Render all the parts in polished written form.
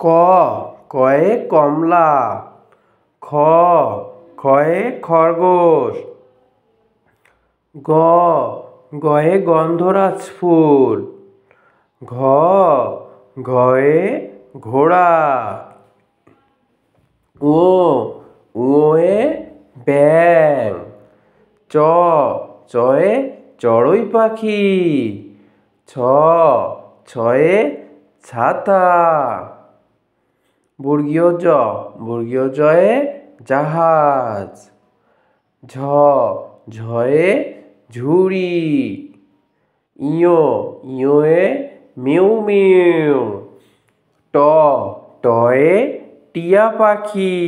ক কয়ে কমলা, খ খয়ে খরগোশ, গ গয়ে গন্ধরাজ ফুল, ঘ ঘয়ে ঘোড়া, ও ওয়ে ব্যাঙ, চ চয়ে চড়ুই পাখি, ছ ছয়ে ছাতা, বর্গীয় জয়ে জাহাজ, ঝ ঝয়ে ঝুড়ি, ইয়োয়ে মিউ মিউ, টয়ে টিয়া পাখি,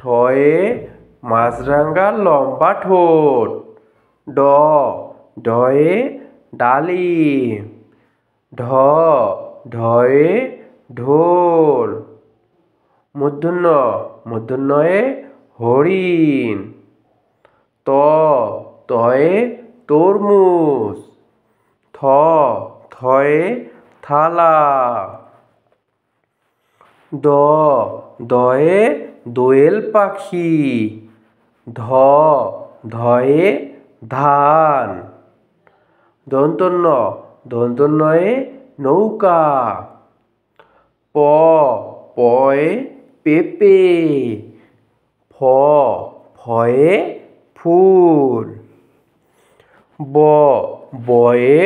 ঠয়ে মাছরাঙার লম্বা ঠোঁট, ডয়ে ডালিম, ঢয়ে ঢোল, মূর্ধন্যয়ে হরিণ, তয়ে তরমুজ, থয়ে থালা, দয়ে দোয়েল পাখি, ধয়ে ধান, দন্তন্যয়ে নৌকা, পয়ে পেঁপে, ফয়ে ফুল, বয়ে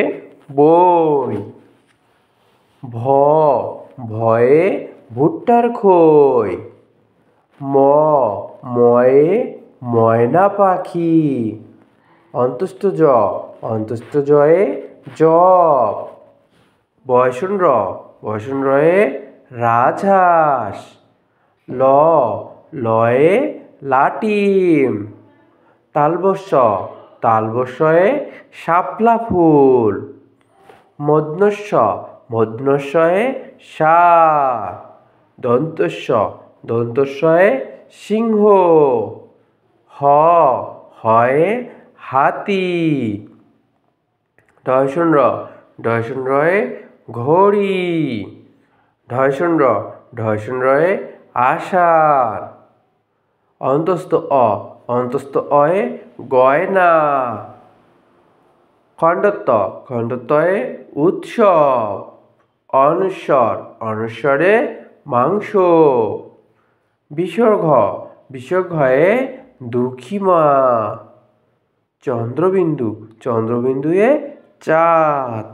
বই, ভয়ে ভুট্টার খই, ময়ে ময়না পাখি, অন্তস্থ জয়ে জব, বয়সন রয়ে রাজহাঁস, লয়ে লাটিম, তালবস্যয়ে শাপলা ফুল, মূর্ধন্যয়ে ষাঁড়, দন্তস্বয়ে সিংহ, হয়ে হাতি, ঢয়সন রয়ে ঘড়ি, ঢয়সন রয়ে আষাঢ়, অন্তস্থ অয়ে গয়না, খণ্ডত্বয়ে উৎসব, অনুস্বরে মাংস, বিসর্গয়ে দুঃখী মা, চন্দ্রবিন্দুয়ে চাঁদ।